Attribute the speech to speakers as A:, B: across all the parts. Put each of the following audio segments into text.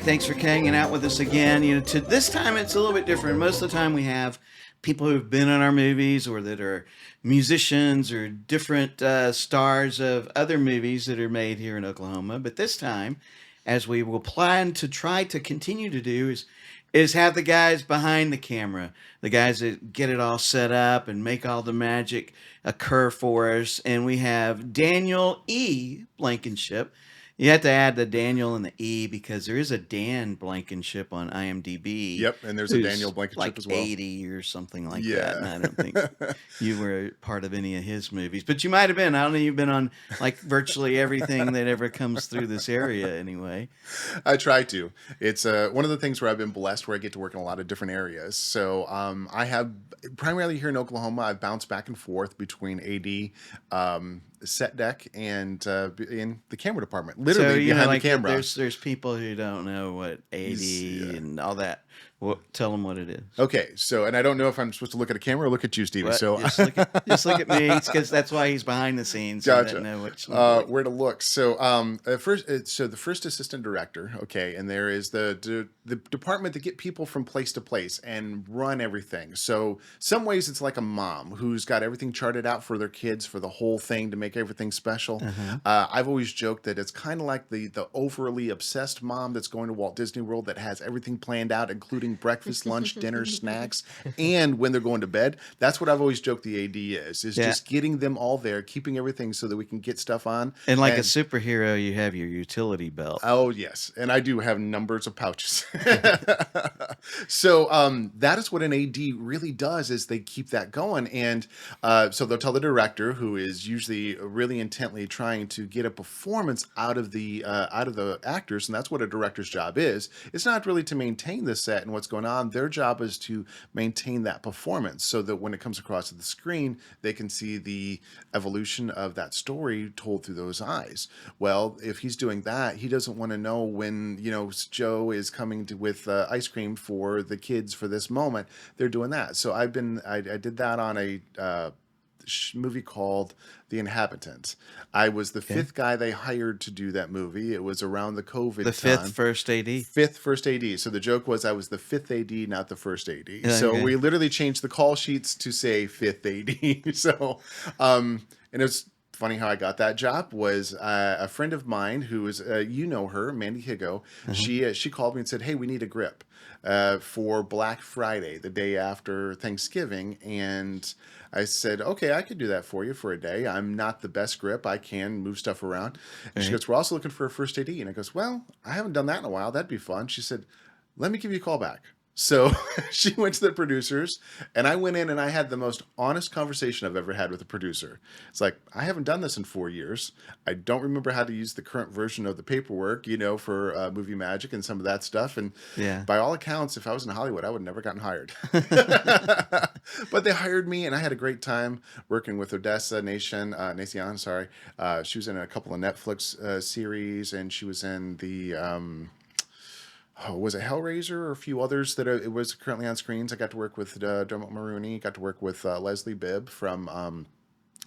A: thanks for hanging out with us again. To this time it's a little bit different. Most of the time we have people who've been in our movies or that are musicians or different stars of other movies that are made here in Oklahoma. But this time, as we will plan to try to continue to do, is have the guys behind the camera, the guys that get it all set up and make all the magic occur for us. And we have Daniel E. Blankenship. You have to add the Daniel and the E because there is a Dan Blankenship on IMDb.
B: Yep, and there's a Daniel Blankenship
A: like
B: as well.
A: 80 or something like
B: Yeah.
A: that. And I don't think you were part of any of his movies, but you might have been. I don't know. You've been on like virtually everything that ever comes through this area anyway.
B: I try to. It's one of the things where I've been blessed where I get to work in a lot of different areas. So I have primarily here in Oklahoma, I've bounced back and forth between AD, set deck, and in the camera department, literally behind the camera.
A: There's people who don't know what AD and all that. Well, tell them what it is.
B: Okay, so, and I don't know if I'm supposed to look at a camera or look at you, Stevie.
A: What?
B: So
A: just look at me, because that's why he's behind the scenes.
B: Gotcha.
A: Know what
B: where to look. So, the first assistant director. Okay, and there is the department that get people from place to place and run everything. So, some ways it's like a mom who's got everything charted out for their kids for the whole thing to make everything special. I've always joked that it's kind of like the overly obsessed mom that's going to Walt Disney World that has everything planned out, including breakfast, lunch, dinner, snacks, and when they're going to bed. That's what I've always joked the AD is just getting them all there, keeping everything so that we can get stuff on.
A: And like a superhero, you have your utility belt.
B: Oh, yes. And I do have numbers of pouches. So that is what an AD really does, is they keep that going. And so they'll tell the director, who is usually really intently trying to get a performance out of the actors, and that's what a director's job is. It's not really to maintain the set and what's going on. Their job is to maintain that performance so that when it comes across the screen, they can see the evolution of that story told through those eyes. Well, if he's doing that, he doesn't want to know when, Joe is coming with ice cream for the kids for this moment. They're doing that. So I did that on a movie called The Inhabitant. I was the fifth guy they hired to do that movie. It was around the COVID time.
A: The fifth first AD?
B: Fifth first AD. So the joke was I was the fifth AD, not the first AD. So we literally changed the call sheets to say fifth AD. So, and it was funny how I got that job. Was a friend of mine who is, you know her, Mandy Higo. She called me and said, hey, we need a grip for Black Friday, the day after Thanksgiving. And I said, okay, I could do that for you for a day. I'm not the best grip. I can move stuff around. And she goes, we're also looking for a first AD. And I goes, well, I haven't done that in a while. That'd be fun. She said, let me give you a call back. So she went to the producers, and I went in and I had the most honest conversation I've ever had with a producer. It's like, I haven't done this in 4 years. I don't remember how to use the current version of the paperwork, for movie magic and some of that stuff. And by all accounts, if I was in Hollywood, I would have never gotten hired. But they hired me, and I had a great time working with Odessa Nation. She was in a couple of Netflix series, and she was in the... was it Hellraiser or a few others that it was currently on screens? I got to work with Dermot Mulroney. Got to work with Leslie Bibb from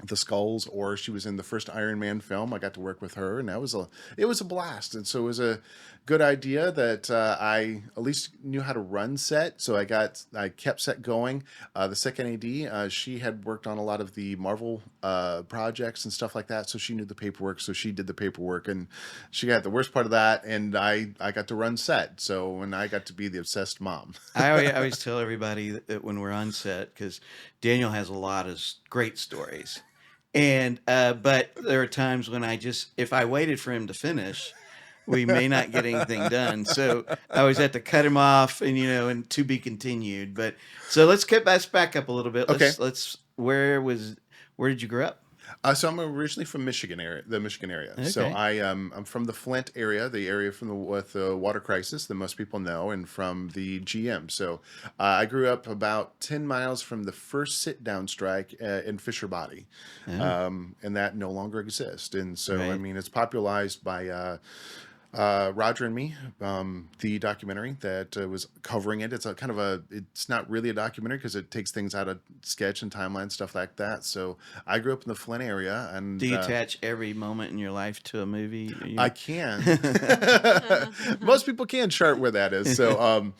B: The Skulls, or she was in the first Iron Man film. I got to work with her, and it was a blast. And so it was a good idea that I at least knew how to run set. So I kept set going. The second AD, she had worked on a lot of the Marvel projects and stuff like that, so she knew the paperwork. So she did the paperwork, and she got the worst part of that, and I got to run set. So and I got to be the obsessed mom.
A: I always tell everybody that when we're on set, because Daniel has a lot of great stories. And but there are times when if I waited for him to finish, we may not get anything done. So I always have to cut him off, and to be continued. But so let's back up a little bit. Let's where did you grow up?
B: So I'm originally from the Michigan area. Okay. So I'm from the Flint area, the area with the water crisis that most people know, and from the GM. So I grew up about 10 miles from the first sit-down strike in Fisher Body, and that no longer exists. And so, it's popularized by Roger and Me, the documentary that was covering it. It's a kind of it's not really a documentary because it takes things out of sketch and timeline, stuff like that. So I grew up in the Flint area,
A: Do
B: and
A: you attach every moment in your life to a movie?
B: I can. Most people can chart where that is. So,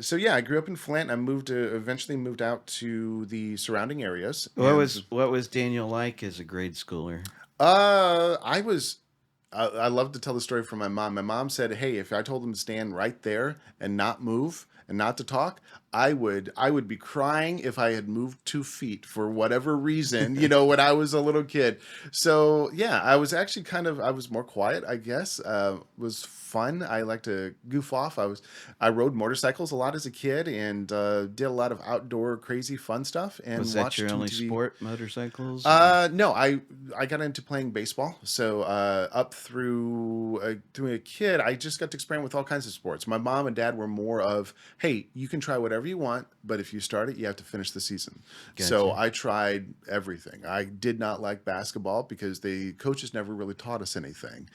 B: so yeah, I grew up in Flint. I eventually moved out to the surrounding areas.
A: What was Daniel like as a grade schooler?
B: I was. I love to tell the story from my mom. My mom said, "Hey, if I told him to stand right there and not move and not to talk, I would be crying if I had moved 2 feet for whatever reason, when I was a little kid." So yeah, I was actually I was more quiet, I guess. Was fun. I like to goof off. I rode motorcycles a lot as a kid and did a lot of outdoor crazy fun stuff and
A: Was that
B: watched
A: your only
B: TV.
A: sport, motorcycles?
B: No, I got into playing baseball. So up through a kid, I just got to experiment with all kinds of sports. My mom and dad were more of, hey, you can try whatever you want, but if you start it, you have to finish the season. So
A: Gotcha.
B: I tried everything. I did not like basketball because the coaches never really taught us anything.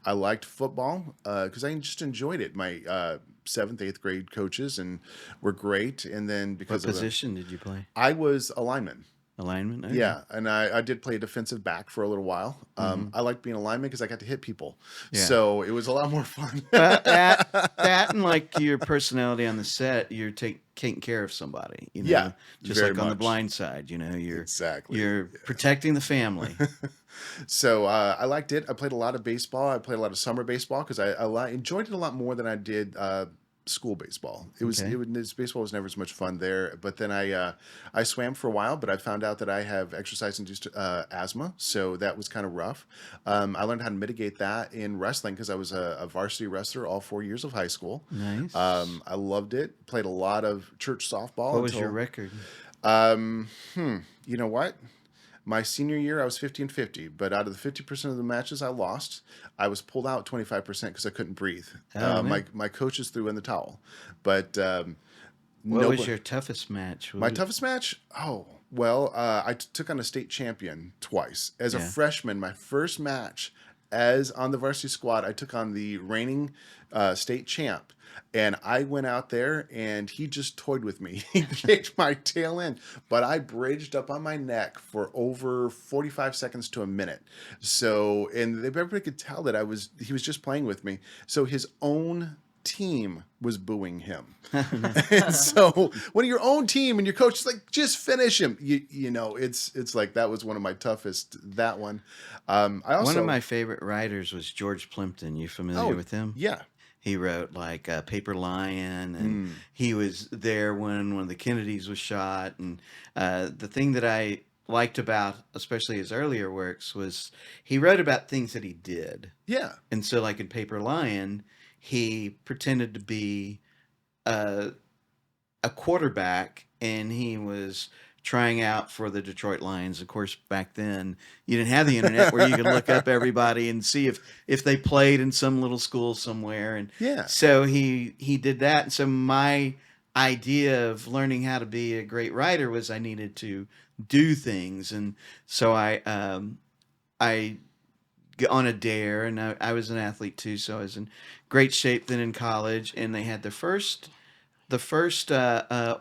B: I liked football because I just enjoyed it. My seventh, eighth grade coaches and were great, and then
A: What
B: because of the,
A: position did you play?
B: I was a lineman.
A: Alignment? Okay.
B: Yeah, and I did play defensive back for a little while.
A: Hmm.
B: I liked being a lineman because I got to hit people,
A: Yeah.
B: so it was a lot more fun.
A: Well, that and like your personality on the set, you're taking care of somebody,
B: Yeah,
A: just
B: very
A: like on The
B: much.
A: Blind Side, you're
B: Exactly.
A: you're protecting the family.
B: So I liked it. I played a lot of baseball. I played a lot of summer baseball because enjoyed it a lot more than I did school baseball.
A: Okay.
B: Baseball was never as much fun there. But then I swam for a while, but I found out that I have exercise-induced asthma, so that was kind of rough. I learned how to mitigate that in wrestling because I was a varsity wrestler all 4 years of high school.
A: Nice.
B: I loved it. Played a lot of church softball.
A: What was your record?
B: You know what? My senior year, I was 50-50, but out of the 50% of the matches I lost, I was pulled out 25% because I couldn't breathe.
A: Oh, man.
B: My coaches threw in the towel, but
A: What was your toughest match?
B: my toughest match? Oh, well, I took on a state champion twice. As a
A: Yeah.
B: freshman, my first match as on the varsity squad, I took on the reigning state champ. And I went out there and he just toyed with me. He kicked my tail end, but I bridged up on my neck for over 45 seconds to a minute. So, and everybody could tell that he was just playing with me. So his own team was booing him. And so when your own team and your coach is like, just finish him, it's like, that was one of my toughest, that one. I also,
A: One of my favorite writers was George Plimpton. You familiar with him?
B: yeah.
A: He wrote like Paper Lion, and he was there when one of the Kennedys was shot. And the thing that I liked about, especially his earlier works, was he wrote about things that he did.
B: Yeah.
A: And so, like in Paper Lion, he pretended to be a quarterback, and he was trying out for the Detroit Lions. Of course, back then you didn't have the internet where you could look up everybody and see if they played in some little school somewhere. And
B: Yeah.
A: so he did that. And so my idea of learning how to be a great writer was I needed to do things. And so I get on a dare, and I was an athlete too, so I was in great shape then in college. And they had the first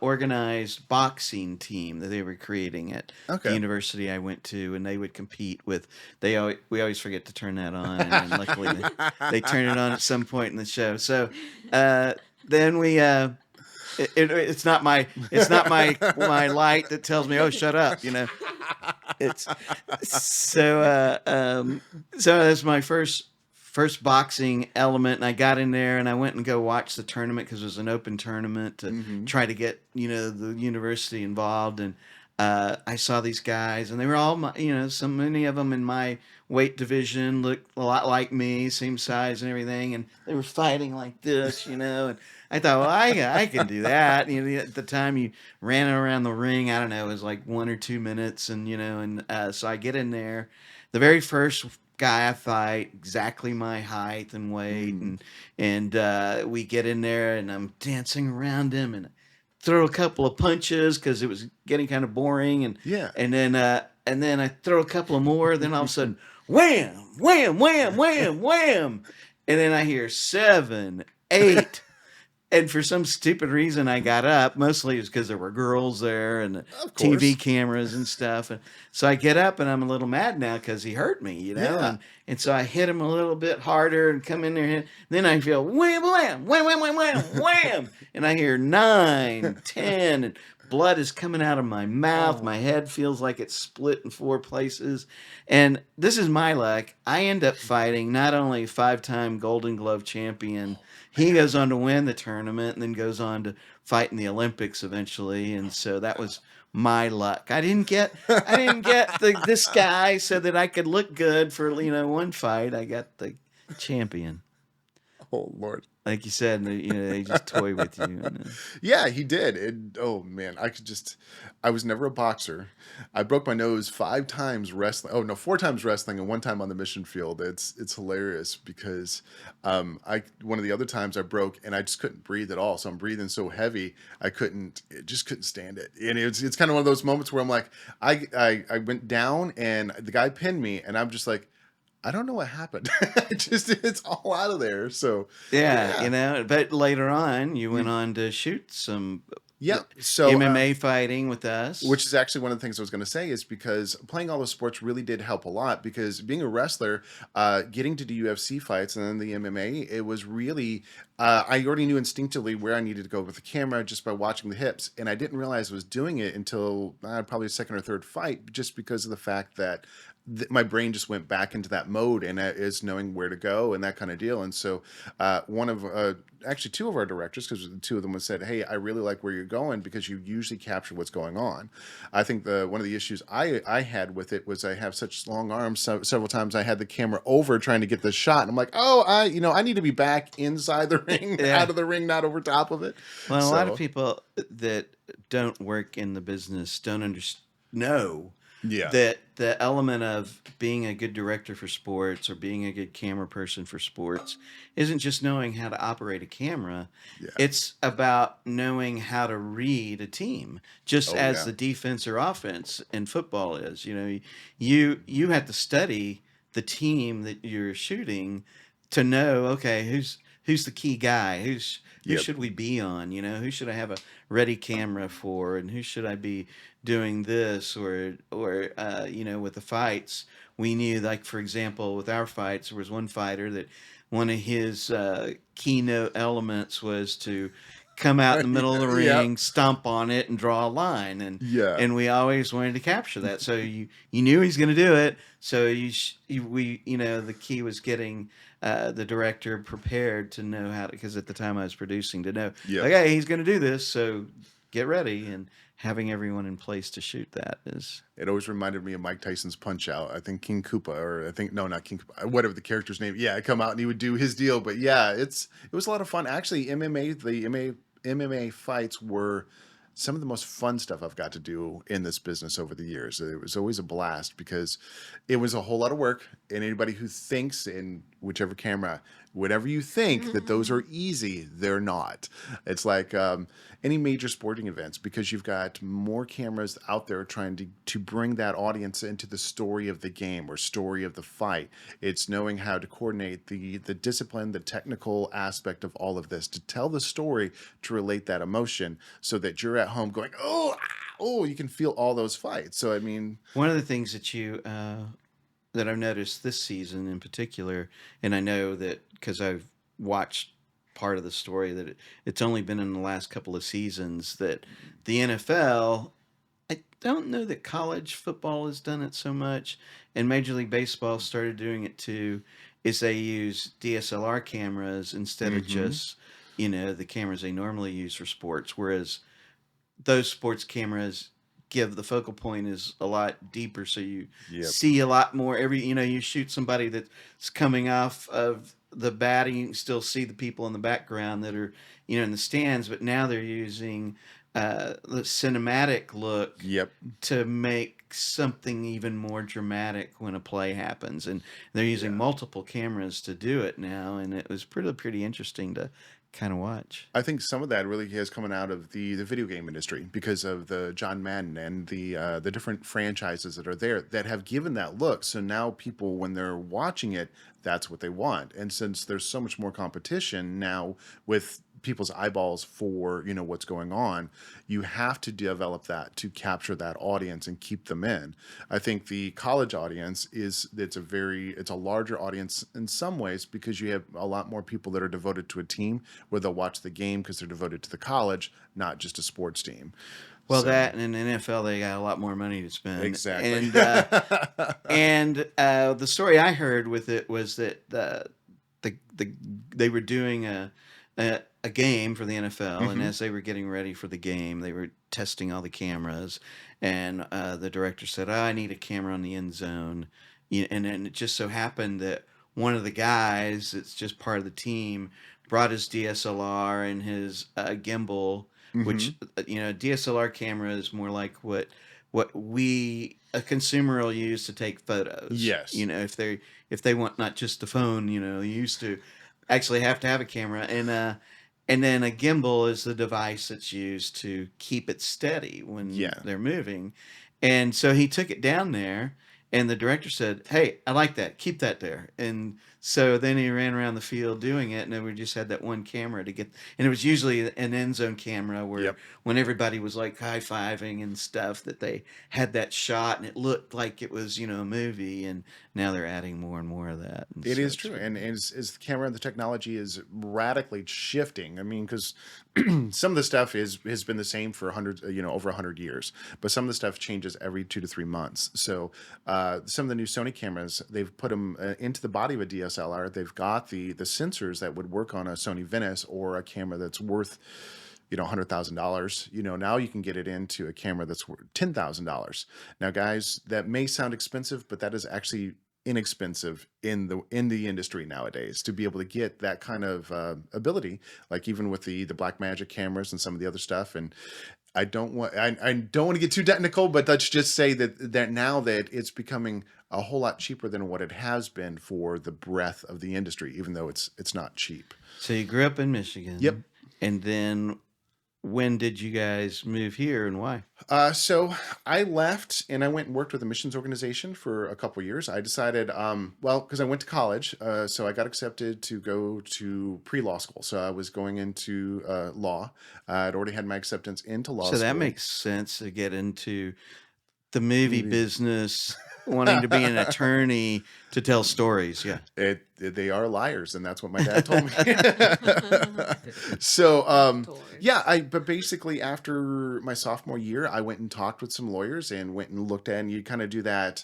A: organized boxing team that they were creating at the
B: Okay.
A: university I went to, and they would compete with. We always forget to turn that on, and then luckily they turn it on at some point in the show. So then we. It's not my light that tells me, oh, shut up. It's so that's my first boxing element, and I got in there and I went and go watch the tournament because it was an open tournament to try to get the university involved. And I saw these guys, and they were all so many of them in my weight division, looked a lot like me, same size and everything, and they were fighting like this, and I thought, well, I can do that. At the time you ran around the ring, I don't know, it was like 1 or 2 minutes, and so I get in there. The very first guy I fight, exactly my height and weight, and we get in there, and I'm dancing around him, and throw a couple of punches because it was getting kind of boring,
B: Yeah.
A: and then I throw a couple of more. Then all of a sudden, wham, wham, wham, wham, wham. And then I hear 7, 8. And for some stupid reason, I got up. Mostly it was because there were girls there and the
B: Of
A: TV
B: course.
A: cameras and stuff. And so I get up and I'm a little mad now because he hurt me,
B: Yeah.
A: And so I hit him a little bit harder and come in there. And then I feel wham, wham, wham, wham, wham, wham, wham. And I hear 9, 10, and blood is coming out of my mouth.
B: Oh.
A: My head feels like it's split in 4 places. And this is my luck. I end up fighting not only 5-time Golden Glove champion. He goes on to win the tournament and then goes on to fight in the Olympics eventually. And so that was my luck. I didn't get this guy so that I could look good for one fight. I got the champion.
B: Oh Lord.
A: Like you said, they just toy with you.
B: Yeah, he did. Oh man, I was never a boxer. I broke my nose 5 times wrestling. Oh no, 4 times wrestling and 1 time on the mission field. It's hilarious because one of the other times I broke and I just couldn't breathe at all. So I'm breathing so heavy just couldn't stand it. And it's kind of one of those moments where I'm like, I went down and the guy pinned me and I'm just like, I don't know what happened. It's all out of there. So
A: yeah, but later on you went on to shoot some
B: so
A: MMA fighting with us,
B: which is actually one of the things I was going to say is because playing all those sports really did help a lot because being a wrestler, getting to do UFC fights and then the MMA, it was really I already knew instinctively where I needed to go with the camera just by watching the hips, and I didn't realize I was doing it until probably a second or third fight, just because of the fact that my brain just went back into that mode and is knowing where to go and that kind of deal. And so actually 2 of our directors, because 2 of them said, hey, I really like where you're going because you usually capture what's going on. I think one of the issues I had with it was I have such long arms. So several times I had the camera over trying to get the shot. And I'm like, oh, I need to be back inside the ring, out of the ring, not over top of it.
A: Well, a lot of people that don't work in the business don't know that the element of being a good director for sports or being a good camera person for sports isn't just knowing how to operate a camera.
B: Yeah.
A: It's about knowing how to read a team, just as the defense or offense in football is. You have to study the team that you're shooting to know, okay, who's the key guy, who should we be on, who should I have a ready camera for, and who should I be doing this or with the fights. We knew, like, for example, with our fights, there was one fighter that one of his keynote elements was to come out in the middle of the ring, stomp on it, and draw a line. And we always wanted to capture that. So you knew he's going to do it. So the key was getting the director prepared to know how to, because at the time I was producing, to know, okay, he's going to do this, so get ready. And having everyone in place to shoot that is...
B: It always reminded me of Mike Tyson's Punch Out. I think King Koopa, or I think, no, not King Koopa, whatever the character's name. Yeah, come out and he would do his deal. But yeah, it was a lot of fun. Actually, the MMA fights were some of the most fun stuff I've got to do in this business over the years. It was always a blast because it was a whole lot of work. And anybody who thinks in whichever camera, whatever you think that those are easy, they're not. It's like any major sporting events, because you've got more cameras out there trying to bring that audience into the story of the game or story of the fight. It's knowing how to coordinate the discipline, the technical aspect of all of this, to tell the story, to relate that emotion so that you're at home going, oh, you can feel all those fights. So, I mean...
A: One of the things that I've noticed this season in particular, and I know that because I've watched part of the story, that it's only been in the last couple of seasons that the NFL, I don't know that college football has done it so much, and Major League Baseball started doing it too, is they use DSLR cameras instead of just, the cameras they normally use for sports, whereas those sports cameras give the focal point is a lot deeper, so you see a lot more. You shoot somebody that's coming off of the bat, and you can still see the people in the background that are in the stands, but now they're using the cinematic look to make something even more dramatic when a play happens, and they're using multiple cameras to do it now, and it was pretty interesting to kind of watch.
B: I think some of that really has coming out of the video game industry because of the John Madden and the different franchises that are there that have given that look. So now people, when they're watching it, that's what they want. And since there's so much more competition now with people's eyeballs for what's going on, you have to develop that to capture that audience and keep them in. I think the college audience it's a larger audience in some ways because you have a lot more people that are devoted to a team where they'll watch the game because they're devoted to the college, not just a sports team.
A: Well, that and in the NFL, they got a lot more money to spend.
B: Exactly.
A: And the story I heard with it was that they were doing a game for the NFL, and as they were getting ready for the game, they were testing all the cameras, and the director said, "I need a camera on the end zone," and then it just so happened that one of the guys that's just part of the team brought his DSLR and his gimbal, which DSLR camera is more like what a consumer will use to take photos.
B: Yes.
A: If they want not just the phone, you used to actually have to have a camera, and then a gimbal is the device that's used to keep it steady when they're moving. And so he took it down there, and the director said, "Hey, I like that. Keep that there." And so then he ran around the field doing it, and then we just had that one camera to get, and it was usually an end zone camera where when everybody was like high-fiving and stuff, that they had that shot, and it looked like it was, a movie, and now they're adding more and more of that. And
B: it is true. And as the camera and the technology is radically shifting, I mean, because some of the stuff has been the same for hundreds, over 100 years, but some of the stuff changes every 2 to 3 months. So some of the new Sony cameras, they've put them into the body of a DSLR. They've got the sensors that would work on a Sony Venice or a camera that's worth $100,000. Now you can get it into a camera that's worth $10,000. Now, guys, that may sound expensive, but that is actually inexpensive in the industry nowadays to be able to get that kind of ability, like even with the Blackmagic cameras and some of the other stuff. And I don't want to get too technical, but let's just say that now that it's becoming a whole lot cheaper than what it has been for the breadth of the industry, even though it's not cheap.
A: So you grew up in Michigan.
B: Yep.
A: And then when did you guys move here and why?
B: So I left and I went and worked with a missions organization for a couple of years. I decided, because I went to college, so I got accepted to go to pre-law school. So I was going into law. I'd already had my acceptance into law school.
A: So that makes sense to get into the movie business, wanting to be an attorney to tell stories. Yeah.
B: They are liars, and that's what my dad told me. So, but basically after my sophomore year, I went and talked with some lawyers and went and looked at, and you kind of do that,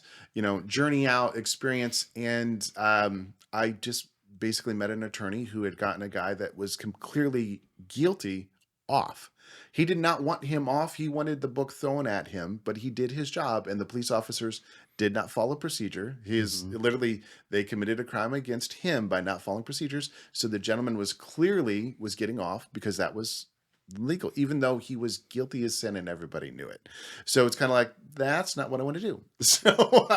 B: journey out experience. And I just basically met an attorney who had gotten a guy that was clearly guilty off. He did not want him off. He wanted the book thrown at him, but he did his job, and the police officers did not follow procedure. They committed a crime against him by not following procedures. So the gentleman was getting off because that was legal, even though he was guilty as sin and everybody knew it. So it's kind of like, that's not what I want to do. So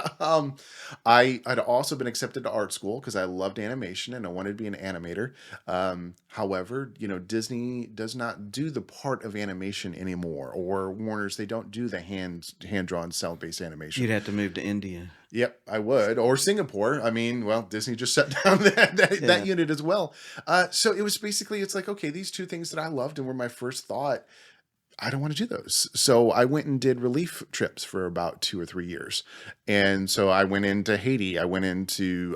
B: I had also been accepted to art school because I loved animation and I wanted to be an animator. However, Disney does not do the part of animation anymore, or Warner's, they don't do the hand-drawn cell-based animation.
A: You'd have to move to India.
B: Yep, I would. Or Singapore. I mean, well, Disney just shut down that unit as well. So it was basically, it's like, okay, these two things that I loved and were my first thought, I don't want to do those. So I went and did relief trips for about 2 or 3 years. And so I went into Haiti. I went into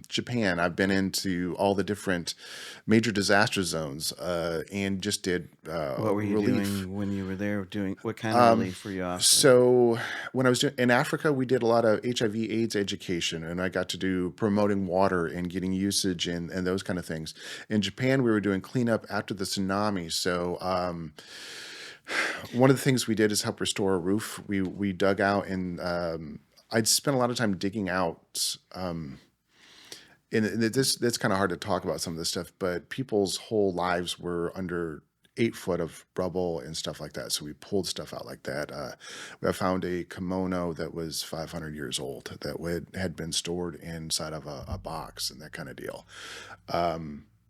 B: Japan. I've been into all the different major disaster zones and just did
A: what were you
B: relief.
A: doing when you were there? What kind of relief were you offering?
B: So when I was in Africa, we did a lot of HIV/AIDS education, and I got to do promoting water and getting usage and those kind of things. In Japan, we were doing cleanup after the tsunami. So one of the things we did is help restore a roof. We dug out, and I'd spent a lot of time digging out. And that's kind of hard to talk about some of this stuff, but people's whole lives were under 8 foot of rubble and stuff like that. So we pulled stuff out like that. I found a kimono that was 500 years old that had been stored inside of a box and that kind of deal.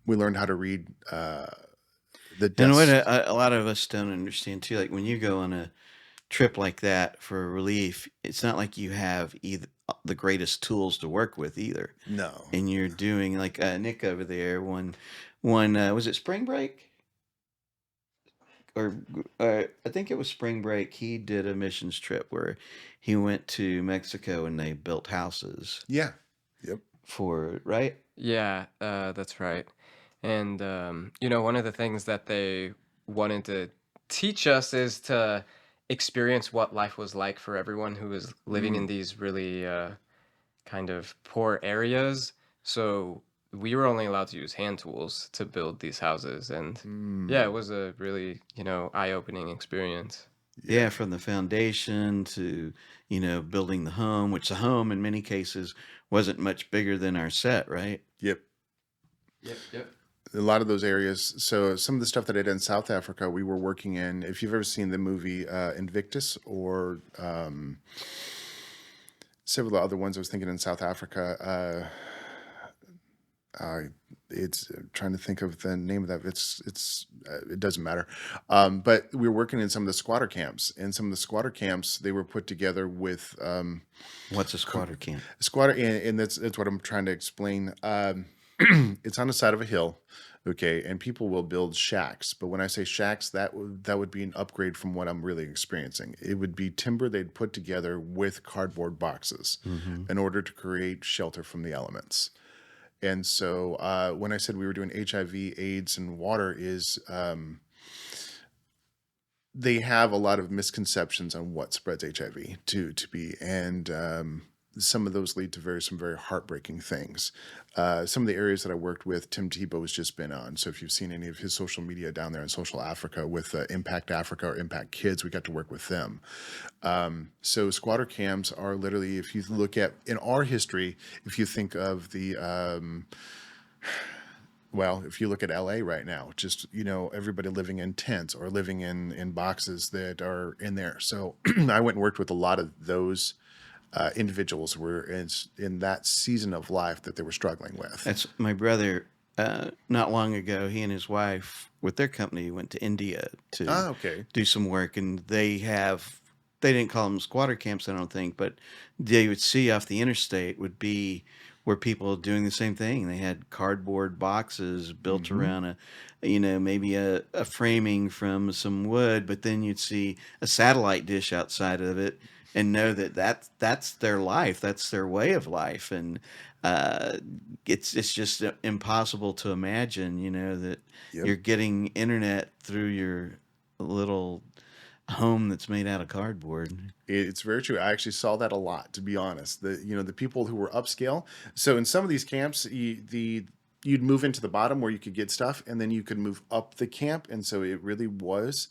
B: We learned how to read the
A: And what
B: desk.
A: a lot of us don't understand too, like when you go on a trip like that for relief, it's not like you have either the greatest tools to work with either.
B: No.
A: And you're doing like Nick over there, was it spring break? Or I think it was spring break. He did a missions trip where he went to Mexico and they built houses
B: Yeah. Yep.
A: for it, right?
C: Yeah, that's right. And one of the things that they wanted to teach us is to experience what life was like for everyone who was living in
B: Mm.
C: these really kind of poor areas. So we were only allowed to use hand tools to build these houses, and yeah, it
B: Mm.
C: was a really, eye-opening experience.
A: Yeah,
B: Yeah.
A: from the foundation to, building the home, which the home in many cases wasn't much bigger than our set, right?
B: Yep.
C: Yep, yep.
B: A lot of those areas. So some of the stuff that I did in South Africa, we were working in. If you've ever seen the movie Invictus or several other ones, I was thinking in South Africa. Uh, it's trying to think of the name of that. It's it doesn't matter. But we were working in some of the squatter camps, and some of the squatter camps they were put together with
A: What's a squatter camp?
B: squatter, and that's what I'm trying to explain. It's on the side of a hill, okay, and people will build shacks. But when I say shacks, that would be an upgrade from what I'm really experiencing. It would be timber they'd put together with cardboard boxes
A: Hmm.
B: in order to create shelter from the elements. And so when I said we were doing HIV, AIDS, and water, is they have a lot of misconceptions on what spreads HIV to be, and some of those lead to some very heartbreaking things. Some of the areas that I worked with, Tim Tebow has just been on. So if you've seen any of his social media down there in Social Africa with Impact Africa or Impact Kids, we got to work with them. So squatter camps are literally, if you look at in our history, if you think of the well, if you look at LA right now, just everybody living in tents or living in boxes that are in there. So I went and worked with a lot of those individuals who were in that season of life that they were struggling with.
A: That's my brother. Not long ago, he and his wife, with their company, went to India to
B: Ah, okay.
A: do some work, and they didn't call them squatter camps, I don't think, but they would see off the interstate would be where people doing the same thing. They had cardboard boxes built
B: Hmm.
A: around maybe a framing from some wood, but then you'd see a satellite dish outside of it and know that that's their life, that's their way of life, and uh, it's just impossible to imagine, that
B: Yep.
A: you're getting internet through your little home that's made out of cardboard.
B: It's very true. I actually saw that a lot, to be honest. The people who were upscale. So in some of these camps, you'd move into the bottom where you could get stuff, and then you could move up the camp, and so it really was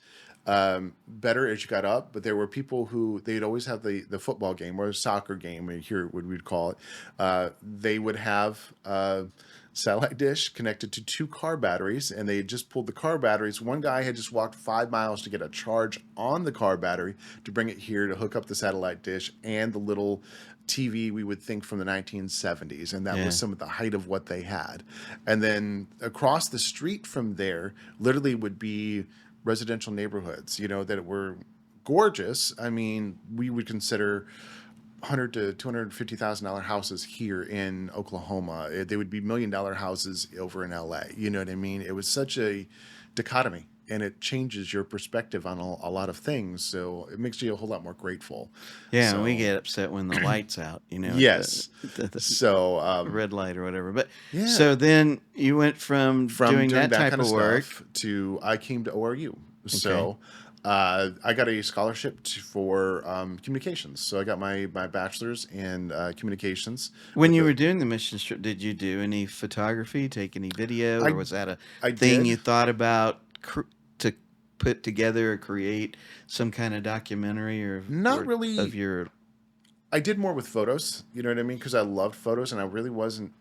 B: better as you got up. But there were people who they'd always have the football game or a soccer game, here what we'd call it. They would have satellite dish connected to two car batteries, and they had just pulled the car batteries. One guy had just walked 5 miles to get a charge on the car battery to bring it here to hook up the satellite dish and the little TV we would think from the 1970s, and that
A: Yeah.
B: was some of the height of what they had. And then across the street from there, literally would be residential neighborhoods, that were gorgeous. I mean, we would consider $100,000 to $250,000 houses here in Oklahoma. They would be $1 million houses over in LA. You know what I mean? It was such a dichotomy, and it changes your perspective on a lot of things. So it makes you a whole lot more grateful.
A: Yeah, and we
B: So
A: get upset when the light's out, at
B: yes.
A: the
B: So
A: red light or whatever. But
B: yeah,
A: so then you went from
B: from
A: doing
B: doing
A: that
B: that
A: type
B: kind of
A: of work.
B: stuff to I came to ORU.
A: Okay.
B: So I got a scholarship for communications. So I got my bachelor's in communications
A: When
B: with
A: you
B: the
A: were doing the mission trip, did you do any photography, take any video, or
B: I
A: was that a
B: I
A: thing
B: did.
A: you thought about to put together or create some kind of documentary
B: Not
A: or of
B: really.
A: your?
B: I did more with photos. You know what I mean? Because I loved photos, and I really wasn't.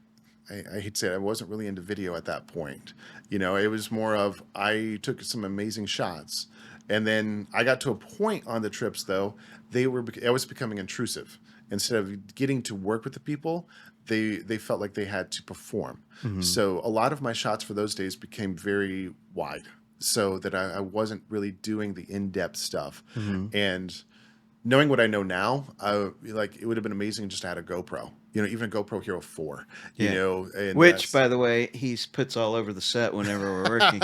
B: I hate to say it, I wasn't really into video at that point. It was more of I took some amazing shots, and then I got to a point on the trips though I was becoming intrusive. Instead of getting to work with the people, they felt like they had to perform.
A: Mm-hmm.
B: So a lot of my shots for those days became very wide, so that I wasn't really doing the in-depth stuff.
A: Mm-hmm.
B: And knowing what I know now, like it would have been amazing just to add a GoPro, even a GoPro Hero 4,
A: Yeah.
B: and
A: Which, by the way, he puts all over the set whenever we're working.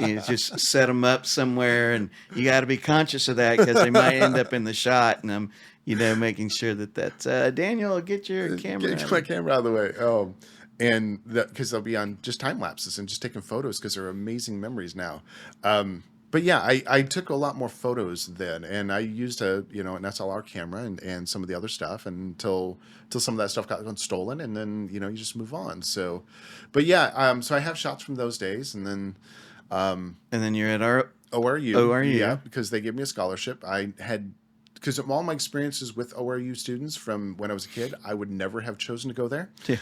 A: You just set them up somewhere, and you got to be conscious of that because they might end up in the shot. And I'm, making sure that's Daniel, get your camera.
B: Get my camera out of the way. And because they'll be on just time lapses and just taking photos because they're amazing memories now. But yeah, I took a lot more photos then, and I used an SLR camera and some of the other stuff until some of that stuff got stolen, and then you just move on. So, but yeah, so I have shots from those days, and then
A: you're at our
B: ORU, yeah, because they gave me a scholarship. Because of all my experiences with ORU students from when I was a kid, I would never have chosen to go there.
A: Yeah.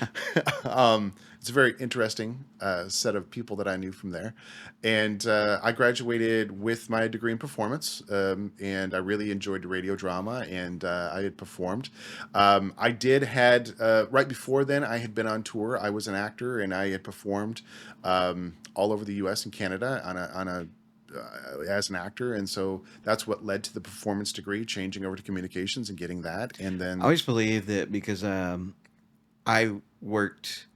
B: It's a very interesting set of people that I knew from there. And I graduated with my degree in performance, and I really enjoyed the radio drama, and I had performed. Right before then, I had been on tour. I was an actor, and I had performed all over the U.S. and Canada as an actor, and so that's what led to the performance degree, changing over to communications and getting that. And then
A: I always believe that because I worked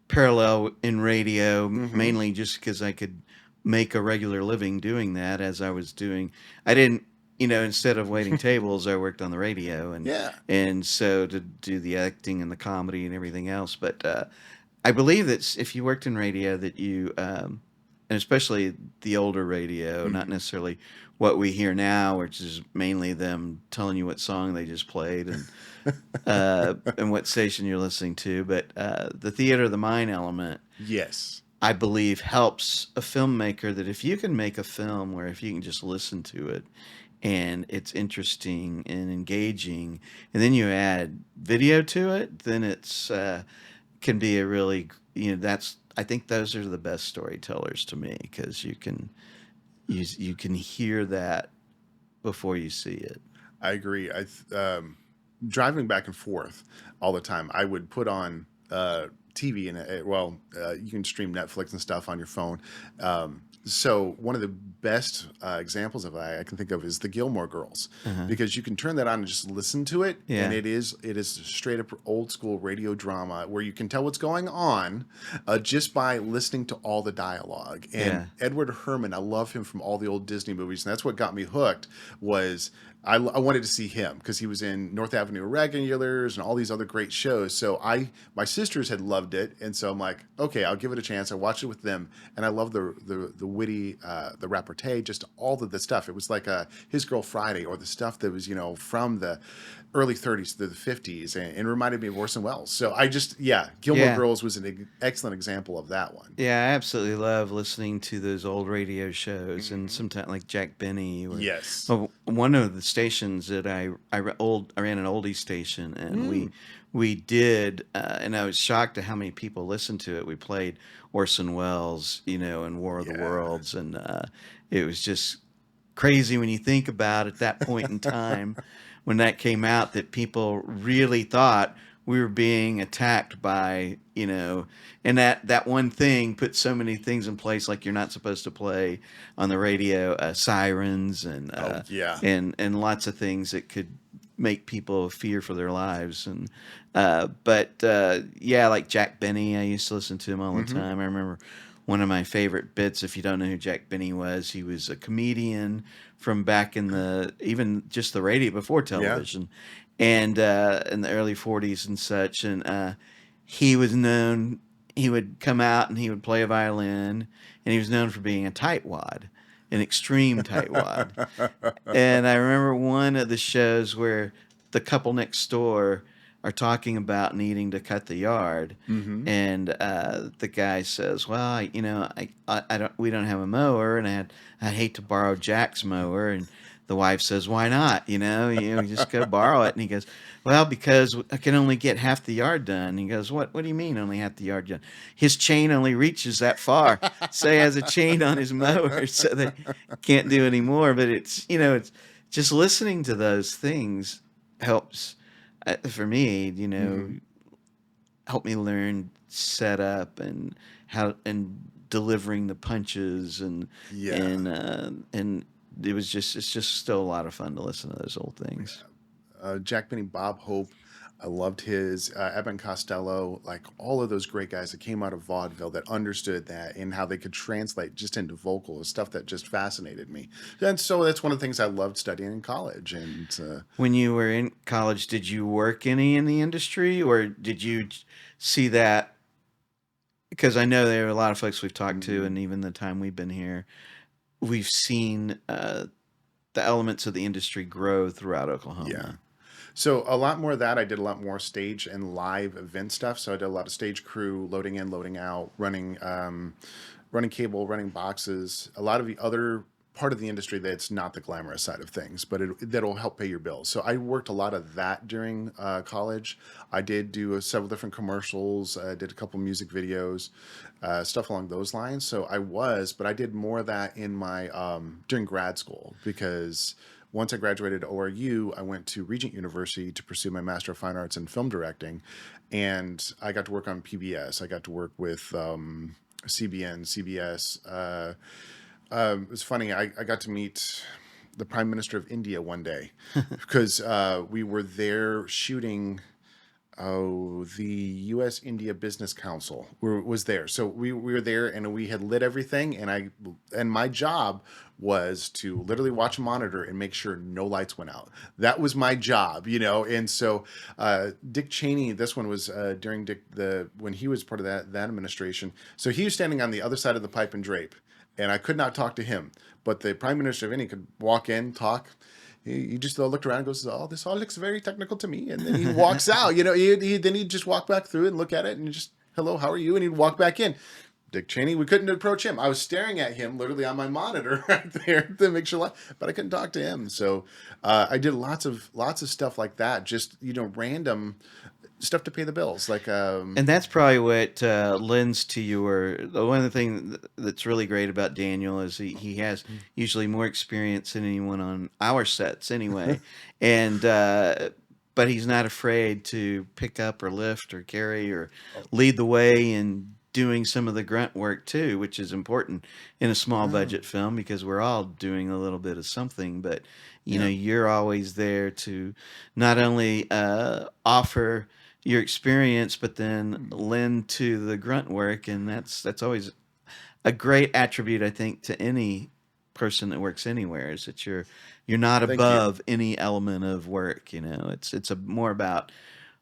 A: parallel in radio, mainly just because I could make a regular living doing that as I was doing. I didn't, instead of waiting tables, I worked on the radio, and so to do the acting and the comedy and everything else. But I believe that if you worked in radio, that you and especially the older radio, not necessarily what we hear now, which is mainly them telling you what song they just played and what station you're listening to. But the theater of the mind element,
B: yes,
A: I believe helps a filmmaker, that if you can make a film where if you can just listen to it and it's interesting and engaging, and then you add video to it, then it's can be a really, I think those are the best storytellers to me, because you can hear that before you see it.
B: I agree. Driving back and forth all the time, I would put on TV, and you can stream Netflix and stuff on your phone. So one of the best examples of that I can think of is the Gilmore Girls, because you can turn that on and just listen to it, and it is straight up old school radio drama where you can tell what's going on just by listening to all the dialogue. And Edward Herrmann, I love him from all the old Disney movies, and that's what got me hooked. Was I wanted to see him because he was in North Avenue Regulars and all these other great shows. So my sisters had loved it, and so I'm like, okay, I'll give it a chance. I watched it with them, and I love the witty, the repartee, just all of the stuff. It was like His Girl Friday, or the stuff that was from the early 30s to the 50s, and reminded me of Orson Welles. So Gilmore Girls was an excellent example of that one.
A: Yeah, I absolutely love listening to those old radio shows, and sometimes like Jack Benny.
B: Yes.
A: One of the stations that I ran an oldie station, and we did, and I was shocked at how many people listened to it. We played Orson Welles, and War of the Worlds, and it was just crazy when you think about at that point in time when that came out, that people really thought we were being attacked by, and that one thing put so many things in place, like you're not supposed to play on the radio sirens and and lots of things that could make people fear for their lives. And like Jack Benny, I used to listen to him all the time. I remember one of my favorite bits, if you don't know who Jack Benny was, he was a comedian from back in even just the radio before television, and in the early 40s and such. And he was known, he would come out and he would play a violin, and he was known for being a tightwad, an extreme tightwad. And I remember one of the shows where the couple next door are talking about needing to cut the yard, and the guy says, "Well, I don't, we don't have a mower, and I hate to borrow Jack's mower." And the wife says, "Why not? You just go borrow it." And he goes, "Well, because I can only get half the yard done." And he goes, "What do you mean only half the yard done? His chain only reaches that far." So he has a chain on his mower, so they can't do any more. But it's just listening to those things helps. For me, helped me learn setup and how and delivering the punches
B: Yeah.
A: and it's just still a lot of fun to listen to those old things.
B: Jack Benny, Bob Hope. I loved his Evan Costello, like all of those great guys that came out of vaudeville that understood that and how they could translate just into vocal stuff that just fascinated me. And so that's one of the things I loved studying in college. And
A: When you were in college, did you work any in the industry, or did you see that? Because I know there are a lot of folks we've talked to, and even the time we've been here, we've seen the elements of the industry grow throughout Oklahoma.
B: yeah. So a lot more of that. I did a lot more stage and live event stuff. So I did a lot of stage crew, loading in, loading out, running cable, running boxes. A lot of the other part of the industry that's not the glamorous side of things, but that'll help pay your bills. So I worked a lot of that during college. I did do several different commercials. I did a couple music videos, stuff along those lines. So but I did more of that in my during grad school because once I graduated ORU, I went to Regent University to pursue my Master of Fine Arts in Film Directing. And I got to work on PBS. I got to work with CBN, CBS. It was funny. I got to meet the Prime Minister of India one day because we were there shooting. Oh, the U.S. India Business Council was there. So we were there and we had lit everything. And my job was to literally watch a monitor and make sure no lights went out. That was my job, you know? And so Dick Cheney, this one was during when he was part of that administration. So he was standing on the other side of the pipe and drape. And I could not talk to him. But the Prime Minister of India could walk in, talk. He just looked around and goes, "Oh, this all looks very technical to me." And then he walks out. You know, then he'd just walk back through and look at it and just, "Hello, how are you?" And he'd walk back in. Dick Cheney, we couldn't approach him. I was staring at him literally on my monitor right there to make sure, but I couldn't talk to him. So I did lots of stuff like that, just, you know, random stuff to pay the bills.
A: And that's probably what lends to one of the things that's really great about Daniel is he has usually more experience than anyone on our sets anyway. And but he's not afraid to pick up or lift or carry or lead the way in doing some of the grunt work too, which is important in a small budget film because we're all doing a little bit of something. But you know, you're always there to not only offer your experience, but then lend to the grunt work, and that's always a great attribute, I think, to any person that works anywhere is that you're not above any element of work. You know, it's more about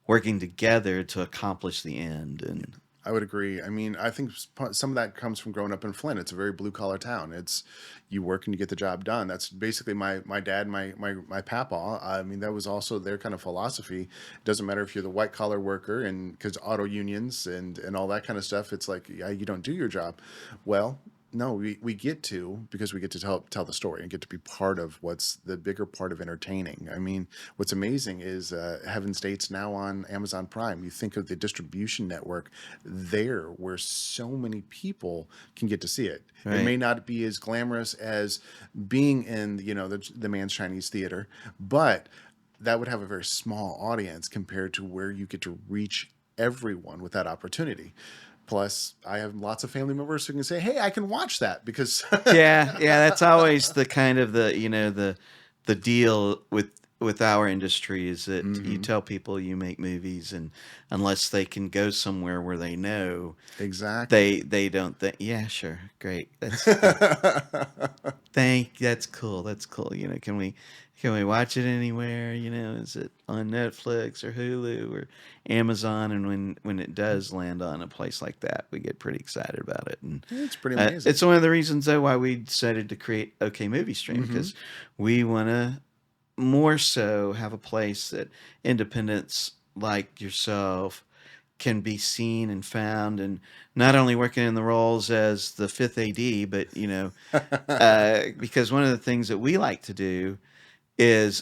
A: working together to accomplish the end. And
B: I would agree. I mean, I think some of that comes from growing up in Flint. It's a very blue collar town. It's you work and you get the job done. That's basically my dad, my papa. I mean, that was also their kind of philosophy. It doesn't matter if you're the white collar worker, and because auto unions and all that kind of stuff, it's like, yeah, you don't do your job. Well, no, we get to, because we get to tell the story and get to be part of what's the bigger part of entertaining. I mean, what's amazing is Heaven's Gate's now on Amazon Prime. You think of the distribution network there where so many people can get to see it.
A: Right.
B: It may not be as glamorous as being in, you know, the Man's Chinese Theater, but that would have a very small audience compared to where you get to reach everyone with that opportunity. Plus, I have lots of family members who can say, "Hey, I can watch that," because
A: yeah, that's always the kind of the deal with our industry is that you tell people you make movies, and unless they can go somewhere where they know
B: exactly,
A: they don't think, yeah, sure, great, that's cool, that's cool. You know, can we watch it anywhere? You know, is it on Netflix or Hulu or Amazon? And when it does land on a place like that, we get pretty excited about it. And
B: it's pretty amazing.
A: It's one of the reasons though why we decided to create OK Movie Stream, because we want to more so have a place that independents like yourself can be seen and found, and not only working in the roles as the fifth AD, but you know, because one of the things that we like to do is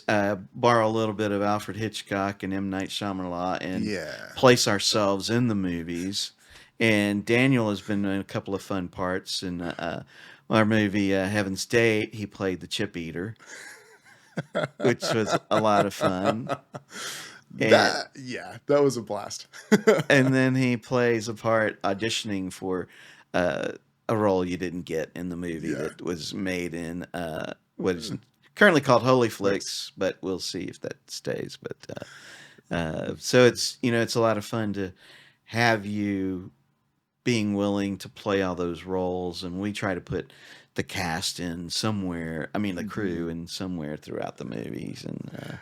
A: borrow a little bit of Alfred Hitchcock and M. Night Shyamalan and place ourselves in the movies. And Daniel has been in a couple of fun parts in our movie Heaven's Date. He played the chip eater, which was a lot of fun. and
B: that was a blast.
A: and then he plays a part auditioning for uh, a role you didn't get in the movie
B: Yeah.
A: that was made in what is currently called Holy
B: Nice.
A: Flicks, but we'll see if that stays. But so it's it's a lot of fun to have you being willing to play all those roles, and we try to put the cast in somewhere. I mean, the
B: Mhm.
A: crew in somewhere throughout the movies, and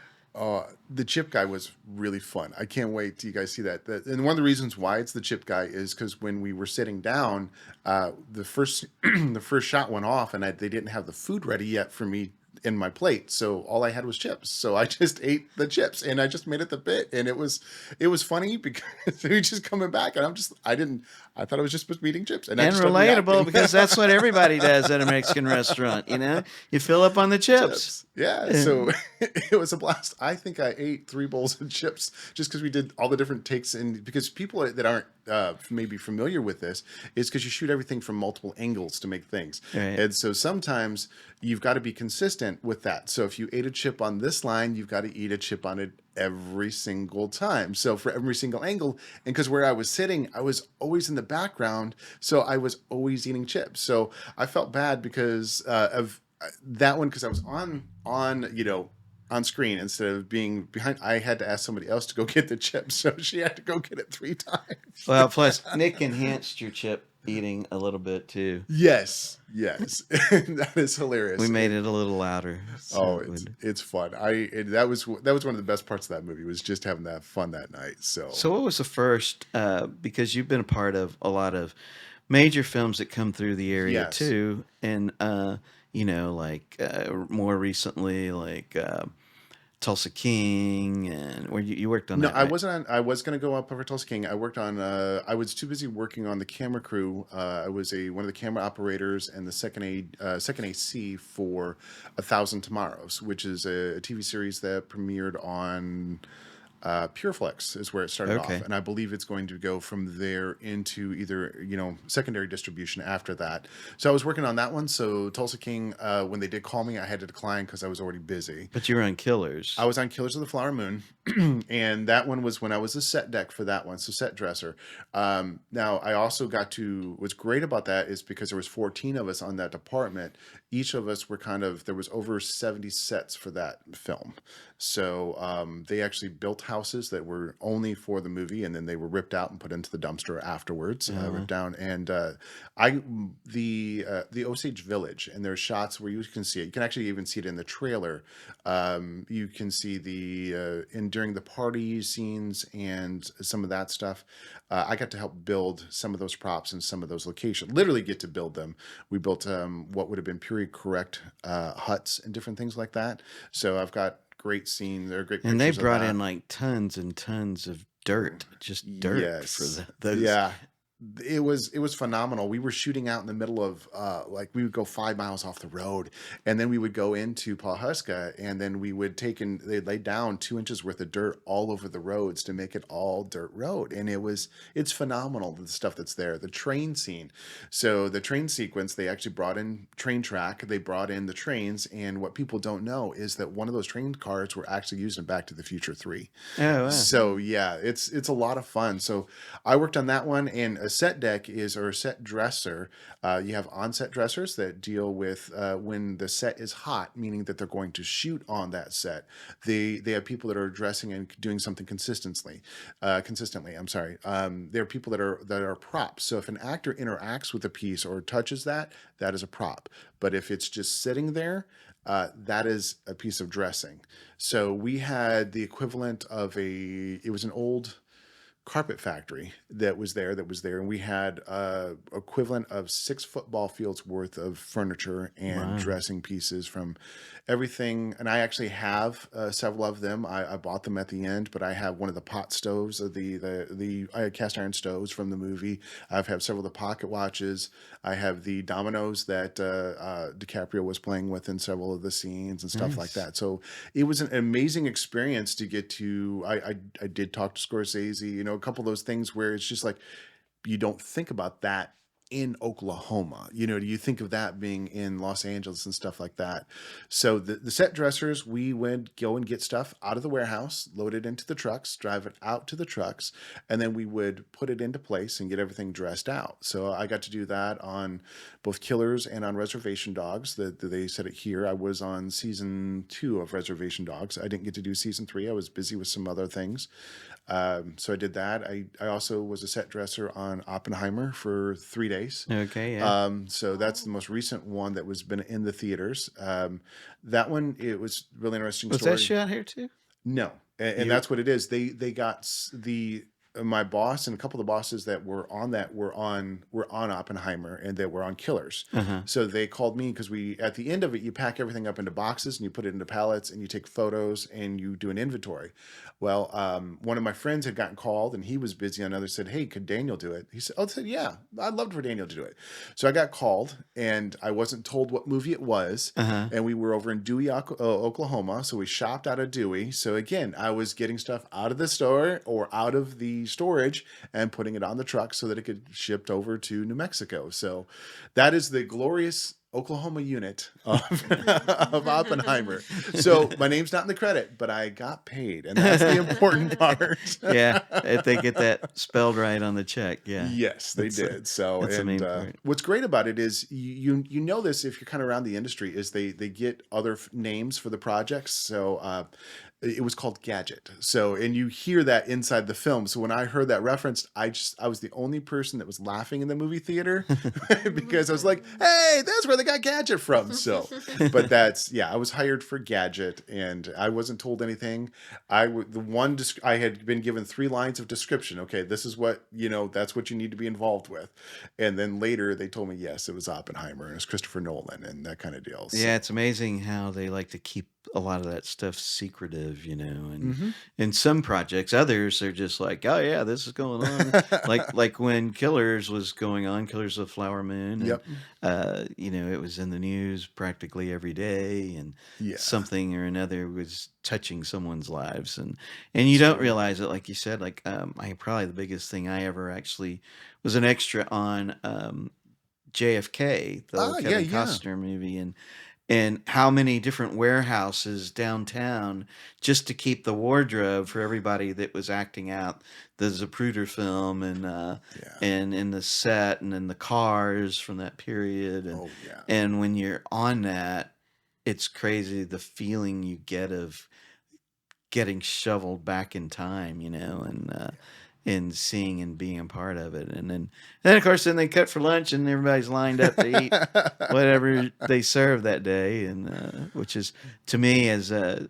B: The chip guy was really fun. I can't wait till you guys see that. And one of the reasons why it's the chip guy is because when we were sitting down, the first the first shot went off, and they didn't have the food ready yet for me in my plate. So all I had was chips. So I just ate the chips, and I just made it the bit, and it was funny because we just coming back, and I thought I was just supposed to be eating chips, and I
A: and
B: just started
A: relatable
B: reacting.
A: because that's what everybody does at a Mexican restaurant. You fill up on the chips.
B: Chips. Yeah. So
A: And
B: it was a blast. I think I ate 3 bowls of chips just because we did all the different takes. And because people that aren't maybe familiar with this is because you shoot everything from multiple angles to make things.
A: right.
B: And so sometimes you've got to be consistent with that. So if you ate a chip on this line, you've got to eat a chip on it every single time. So for every single angle, and because where I was sitting, I was always in the background, so I was always eating chips. So I felt bad because of that one because I was on screen instead of being behind. I had to ask somebody else to go get the chips, so she had to go get it 3 times.
A: Well, plus Nick enhanced your chip eating a little bit too.
B: Yes, that is
A: We
B: hilarious.
A: made it a little louder, so
B: Oh,
A: it would.
B: it's fun. That was one of the best parts of that movie was just having that fun that night. So
A: So, what was the first? Because you've been a part of a lot of major films that come through the area
B: yes.
A: too, and like more recently, like Tulsa King, and where you worked on
B: No,
A: that,
B: I
A: right?
B: wasn't on. I was gonna go up over Tulsa King. I worked on. I was too busy working on the camera crew. I was one of the camera operators and the second AC for 1,000 Tomorrows, which is a TV series that premiered on Pureflix is where it started off,
A: Okay.
B: and I believe it's going to go from there into either secondary distribution after that. So I was working on that one. So Tulsa King, when they did call me, I had to decline because I was already busy.
A: But you were on
B: I
A: Killers.
B: was on Killers of the Flower Moon, and that one was when I was a set deck for that one, so set dresser. Now I also got to. What's great about that is because there was 14 of us on that department. Each of us were there was over 70 sets for that film. So they actually built houses that were only for the movie, and then they were ripped out and put into the dumpster afterwards,
A: Uh,
B: ripped down. And I the Osage Village, and there's shots where you can see it. You can actually even see it in the trailer. You can see in during the party scenes and some of that stuff. I got to help build some of those props and some of those locations. Literally get to build them. We built what would have been period correct huts and different things like that. So I've got great scenes. There are great
A: and they
B: pictures of
A: brought in
B: that.
A: like tons and tons of dirt, just dirt for
B: Yes.
A: those.
B: Yeah. It was phenomenal. We were shooting out in the middle of like we would go 5 miles off the road, and then we would go into Pawhuska, and then we would they'd lay down 2 inches worth of dirt all over the roads to make it all dirt road. And it's phenomenal, the stuff that's there. The train scene. So the train sequence, they actually brought in train track, they brought in the trains, and what people don't know is that one of those train cars were actually used in Back to the Future 3.
A: Oh wow.
B: So yeah, it's a lot of fun. So I worked on that one, and a set deck or a set dresser. You have on-set dressers that deal with when the set is hot, meaning that they're going to shoot on that set. They have people that are dressing and doing something consistently. Consistently, I'm sorry. There are people that are props. So if an actor interacts with a piece or touches that is a prop. But if it's just sitting there, that is a piece of dressing. So we had the equivalent of it was an old carpet factory that was there, and we had equivalent of 6 football fields worth of furniture and
A: Wow.
B: dressing pieces from everything. And I actually have several of them. I bought them at the end, but I have one of the pot stoves of the cast iron stoves from the movie. I've had several of the pocket watches. I have the dominoes that DiCaprio was playing with in several of the scenes and stuff like
A: Nice.
B: that. So it was an amazing experience to get to. I did talk to Scorsese, a couple of those things where it's just like you don't think about that in Oklahoma. You know, do you think of that being in Los Angeles and stuff like that? So the set dressers, we would go and get stuff out of the warehouse, load it into the trucks, drive it out to the trucks, and then we would put it into place and get everything dressed out. So I got to do that on both Killers and on Reservation Dogs. They said it here. I was on season 2 of Reservation Dogs. I didn't get to do season 3. I was busy with some other things. So I did that. I also was a set dresser on Oppenheimer for 3 days.
A: Okay, yeah.
B: So that's the most recent one that was been in the theaters. That one, it was really interesting
A: Was
B: story.
A: that shot here too?
B: No, and that's what it is. They got my boss and a couple of the bosses that were on that were on Oppenheimer, and they were on Killers.
A: Uh-huh.
B: So they called me because at the end of it, you pack everything up into boxes and you put it into pallets and you take photos and you do an inventory. Well, one of my friends had gotten called and he was busy. Another said, "Hey, could Daniel do it?" He said, "Oh," I said, "Yeah, I'd love for Daniel to do it." So I got called and I wasn't told what movie it was.
A: Uh-huh.
B: And we were over in Dewey, Oklahoma. So we shopped out of Dewey. So again, I was getting stuff out of the store or out of the storage and putting it on the truck so that it could shipped over to New Mexico. So that is the glorious Oklahoma unit of Oppenheimer. So my name's not in the credit, but I got paid, and that's the important part.
A: Yeah, if they get that spelled right on the check, yeah.
B: Yes, they did. So,
A: that's the main
B: and
A: part.
B: what's great about it is you know this if you're kind of around the industry is they get other names for the projects. So it was called Gadget. So, and you hear that inside the film. So when I heard that reference, I was the only person that was laughing in the movie theater because I was like, "Hey, that's where they got Gadget from." So, but I was hired for Gadget, and I wasn't told anything. I had been given 3 lines of description. Okay, this is what that's what you need to be involved with, and then later they told me yes, it was Oppenheimer and it was Christopher Nolan and that kind of deal. So,
A: Yeah, it's amazing how they like to keep a lot of that stuff secretive, and
B: mhm.
A: in some projects, others are just like, oh yeah, this is going on. Like when Killers was going on, Killers of the Flower Moon, and
B: Yep.
A: it was in the news practically every day, and
B: Yeah.
A: something or another was touching someone's lives, and you don't realize it, like you said, like probably the biggest thing I ever actually was an extra on JFK, the old
B: Yeah,
A: Kevin
B: yeah.
A: Costner movie, and how many different warehouses downtown just to keep the wardrobe for everybody that was acting out the Zapruder film, and
B: Yeah.
A: and in the set and in the cars from that period, and
B: Oh yeah.
A: and when you're on that, it's crazy the feeling you get of getting shoveled back in time, and seeing and being a part of it. And then of course, then they cut for lunch and everybody's lined up to eat whatever they serve that day. And which is, to me, as a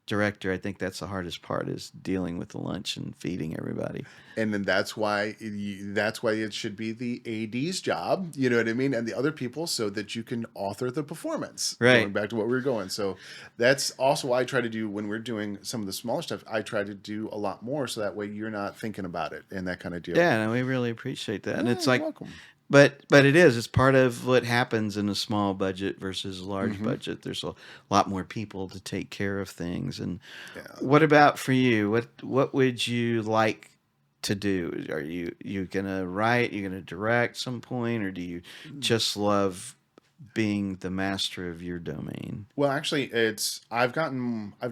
A: director, I think that's the hardest part, is dealing with the lunch and feeding everybody.
B: And then that's why it should be the AD's job, you know what I mean, and the other people, so that you can author the performance.
A: Right.
B: Going back to what we were going. So that's also why I try to do when we're doing some of the smaller stuff. I try to do a lot more, so that way you're not thinking about it and that kind of deal.
A: Yeah, no, we really appreciate that. And
B: Yeah,
A: it's
B: you're
A: like,
B: welcome.
A: but it's part of what happens in a small budget versus a large budget. There's a lot more people to take care of things. And
B: Yeah.
A: what about for you? What would you like to do? Are you gonna write? You gonna direct some point, or do you just love being the master of your domain?
B: Well, actually, I've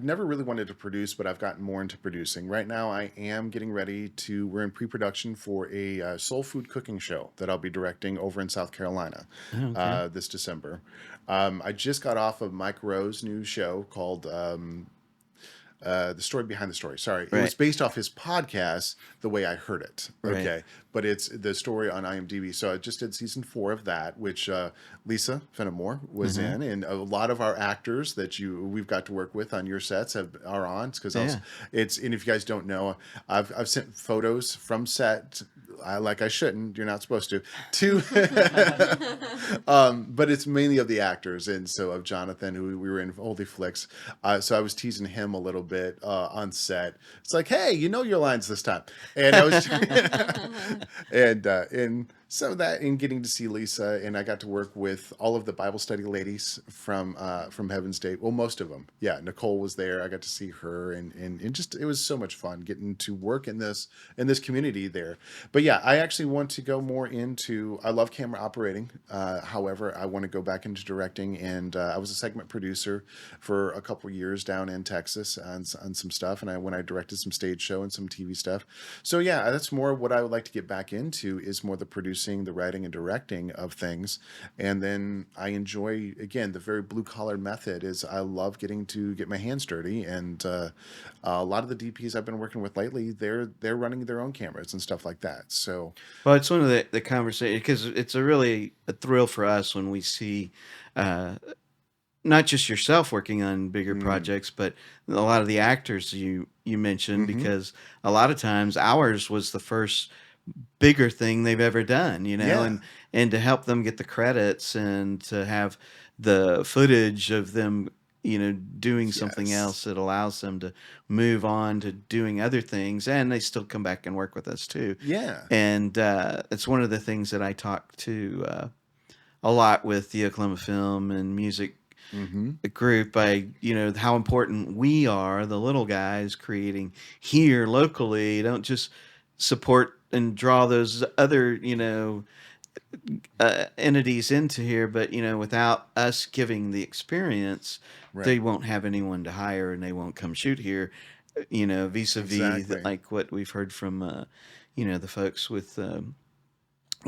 B: never really wanted to produce, but I've gotten more into producing. Right now, I am getting ready we're in pre-production for a soul food cooking show that I'll be directing over in South Carolina
A: Okay.
B: this December. I just got off of Mike Rowe's new show called The Story Behind the Story. Sorry. It was
A: Right.
B: based off his podcast, The Way I Heard It.
A: Right.
B: Okay. But it's the story on IMDb. So I just did season 4 of that, which Lisa Fenimore was in. And a lot of our actors that we've got to work with on your sets are on. Because
A: Yeah.
B: and if you guys don't know, I've sent photos from set. I shouldn't. You're not supposed to. But it's mainly of the actors, and so of Jonathan, who we were in Holy Flicks. So I was teasing him a little bit on set. It's like, hey, you know your lines this time, and I was, and So that in getting to see Lisa, and I got to work with all of the Bible study ladies from Heaven's Gate. Well, most of them. Yeah, Nicole was there. I got to see her, and just it was so much fun getting to work in this community there. But yeah, I actually want to go more into. I love camera operating. However, I want to go back into directing, and I was a segment producer for a couple years down in Texas on some stuff, and when I directed some stage show and some TV stuff. So yeah, that's more what I would like to get back into is more the producing, the writing and directing of things. And then I enjoy, again, the very blue collar method is I love getting to get my hands dirty. And a lot of the DPs I've been working with lately, they're running their own cameras and stuff like that. So
A: Well, it's one of the conversation because it's a thrill for us when we see uh, not just yourself working on bigger
B: mm,
A: projects, but a lot of the actors you mentioned,
B: hmm,
A: because a lot of times ours was the first bigger thing they've ever done,
B: yeah,
A: and to help them get the credits and to have the footage of them, doing something
B: yes,
A: else that allows them to move on to doing other things, and they still come back and work with us too.
B: yeah,
A: And it's one of the things that I talk to a lot with the Oklahoma Film and Music
B: hmm,
A: group. How important we are, the little guys creating here locally. Don't just support and draw those other, entities into here, but without us giving the experience,
B: right,
A: they won't have anyone to hire and they won't come shoot here. Vis-a-vis
B: exactly.
A: like what we've heard from, the folks with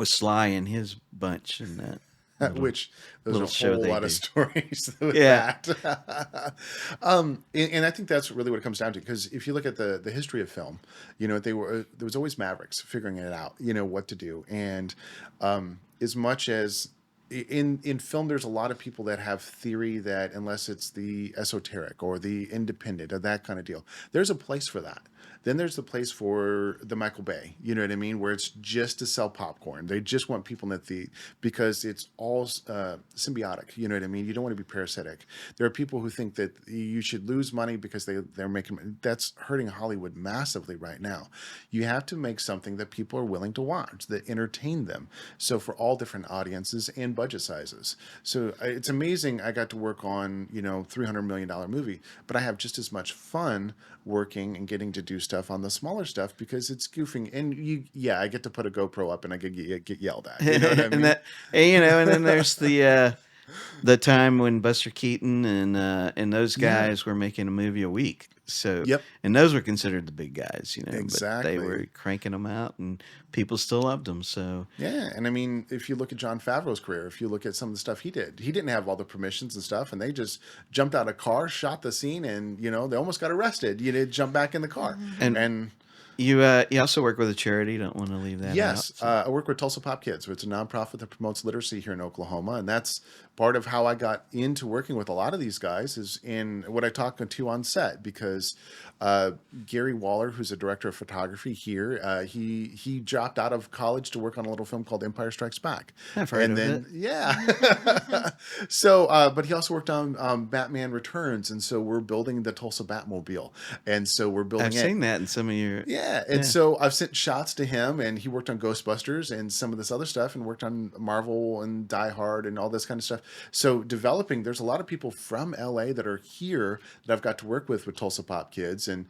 A: Sly and his bunch and that little
B: Which there's a
A: little show
B: whole
A: they
B: lot of
A: do.
B: stories with
A: Yeah.
B: that. And I think that's really what it comes down to. Because if you look at the history of film, there was always mavericks figuring it out, what to do. And as much as in film, there's a lot of people that have theory that unless it's the esoteric or the independent or that kind of deal, there's a place for that. Then there's the place for the Michael Bay, you know what I mean, where it's just to sell popcorn. They just want people in the because it's all symbiotic. You know what I mean? You don't want to be parasitic. There are people who think that you should lose money because they're making that's hurting Hollywood massively right now. You have to make something that people are willing to watch that entertain them. So for all different audiences and budget sizes. So it's amazing. I got to work on $300 million movie, but I have just as much fun working and getting to do stuff on the smaller stuff because it's goofing. And yeah, I get to put a GoPro up and I get yelled at. You know what I
A: and
B: mean?
A: and then there's the time when Buster Keaton and those
B: Yeah.
A: guys were making a movie a week. So,
B: Yep.
A: and those were considered the big guys, but they
B: Exactly.
A: were cranking them out and people still loved them. So,
B: Yeah, and I mean, if you look at Jon Favreau's career, if you look at some of the stuff he didn't have all the permissions and stuff, and they just jumped out of a car, shot the scene, and they almost got arrested. You did jump back in the car,
A: and
B: and
A: you also work with a charity. Don't want to leave that out.
B: yes,
A: So,
B: I work with Tulsa Pop Kids, which is a nonprofit that promotes literacy here in Oklahoma, and that's part of how I got into working with a lot of these guys is in what I talk to on set because uh, Gary Waller, who's a director of photography here, he dropped out of college to work on a little film called Empire Strikes Back,
A: I've heard
B: and
A: of it.
B: then yeah, so but he also worked on Batman Returns, and so we're building the Tulsa Batmobile, and so we're
A: I've
B: building it.
A: seen that in some of your,
B: Yeah, and
A: yeah.
B: so I've sent shots to him, and he worked on Ghostbusters and some of this other stuff, and worked on Marvel and Die Hard and all this kind of stuff. So developing, there's a lot of people from LA that are here that I've got to work with Tulsa Pop Kids, and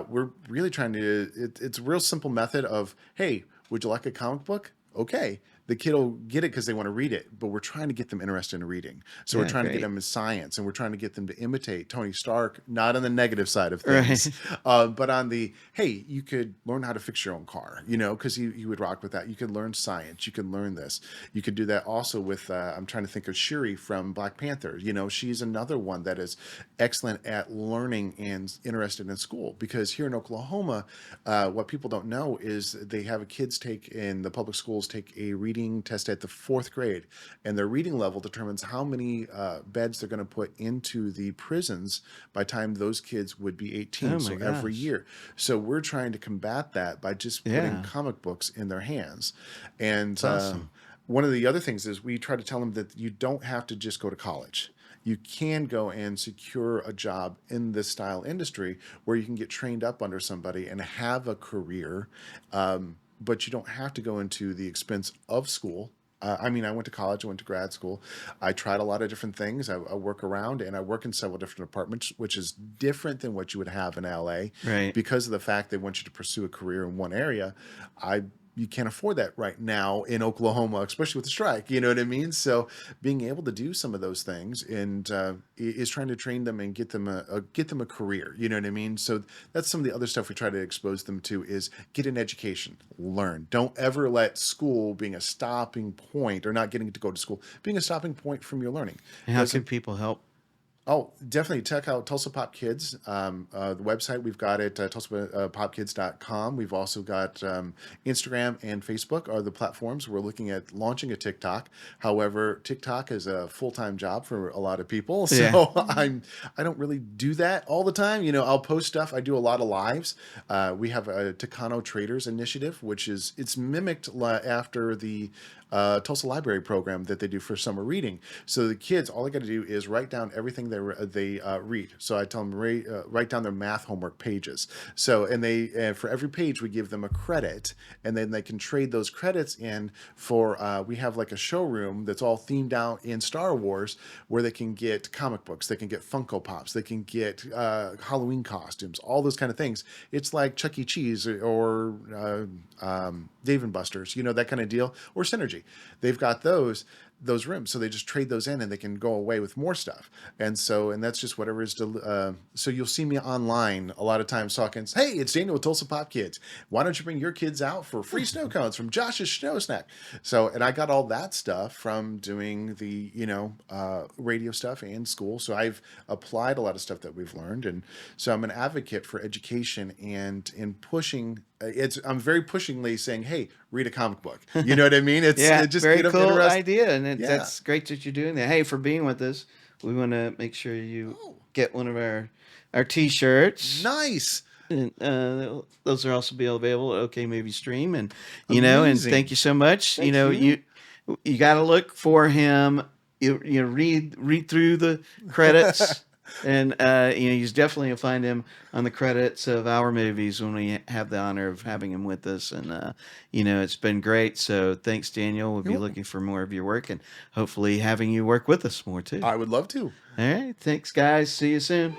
B: we're really trying to. It's a real simple method of, hey, would you like a comic book? Okay. The kid will get it because they want to read it, but we're trying to get them interested in reading. So we're
A: Yeah,
B: trying to get
A: great.
B: them in science, and we're trying to get them to imitate Tony Stark, not on the negative side of
A: Right.
B: things, but on the hey, you could learn how to fix your own car, because you would rock with that. You could learn science, you could learn this. You could do that also with I'm trying to think of Shuri from Black Panther. She's another one that is excellent at learning and interested in school because here in Oklahoma, what people don't know is they have kids take in the public schools take a reading test at the fourth grade, and their reading level determines how many beds they're going to put into the prisons by the time those kids would be 18.
A: Oh my
B: So every
A: gosh.
B: year. So we're trying to combat that by just putting
A: Yeah.
B: comic books in their hands. And
A: It's awesome.
B: one of the other things is we try to tell them that you don't have to just go to college. You can go and secure a job in this style industry where you can get trained up under somebody and have a career but you don't have to go into the expense of school. I mean, I went to college, I went to grad school. I tried a lot of different things. I work around, and I work in several different departments, which is different than what you would have in LA
A: Right.
B: because of the fact they want you to pursue a career in one area. You can't afford that right now in Oklahoma, especially with the strike. You know what I mean? So being able to do some of those things and is trying to train them and get them a career. You know what I mean? So that's some of the other stuff we try to expose them to is get an education, learn. Don't ever let school being a stopping point or not getting to go to school being a stopping point from your learning.
A: And how can people help?
B: Oh, definitely check out Tulsa Pop Kids. The website we've got it, tulsapopkids.com. We've also got Instagram and Facebook are the platforms. We're looking at launching a TikTok. However, TikTok is a full-time job for a lot of people. So
A: Yeah.
B: I don't really do that all the time. You know, I'll post stuff. I do a lot of lives. We have a Takano Traders initiative, which is it's mimicked after the Tulsa Library program that they do for summer reading. So the kids, all they got to do is write down everything they read. So I tell them write down their math homework pages. So and for every page we give them a credit, and then they can trade those credits in for. We have like a showroom that's all themed out in Star Wars, where they can get comic books, they can get Funko Pops, they can get Halloween costumes, all those kind of things. It's like Chuck E. Cheese or Dave and Buster's, you know, that kind of deal, or Synergy. They've got those rooms, so they just trade those in, and they can go away with more stuff. And that's just whatever is. So you'll see me online a lot of times talking. Hey, it's Daniel with Tulsa Pop Kids. Why don't you bring your kids out for free snow cones from Josh's Snow Snack? So, and I got all that stuff from doing the radio stuff and school. So I've applied a lot of stuff that we've learned, and so I'm an advocate for education and in pushing. I'm very pushingly saying, hey, read a comic book. You know what I mean? It's just
A: very
B: get them
A: cool
B: interested.
A: idea, and that's great that you're doing that. Hey, for being with us, we want to make sure you get one of our T-shirts.
B: Nice.
A: And those will also be available at OK Movie Stream, and and thank you so much.
B: Thank
A: You got to look for him. You read through the credits. And you definitely will find him on the credits of our movies when we have the honor of having him with us. And it's been great. So thanks, Daniel. We'll be looking for more of your work and hopefully having you work with us more too.
B: I would love to.
A: All right. Thanks, guys. See you soon.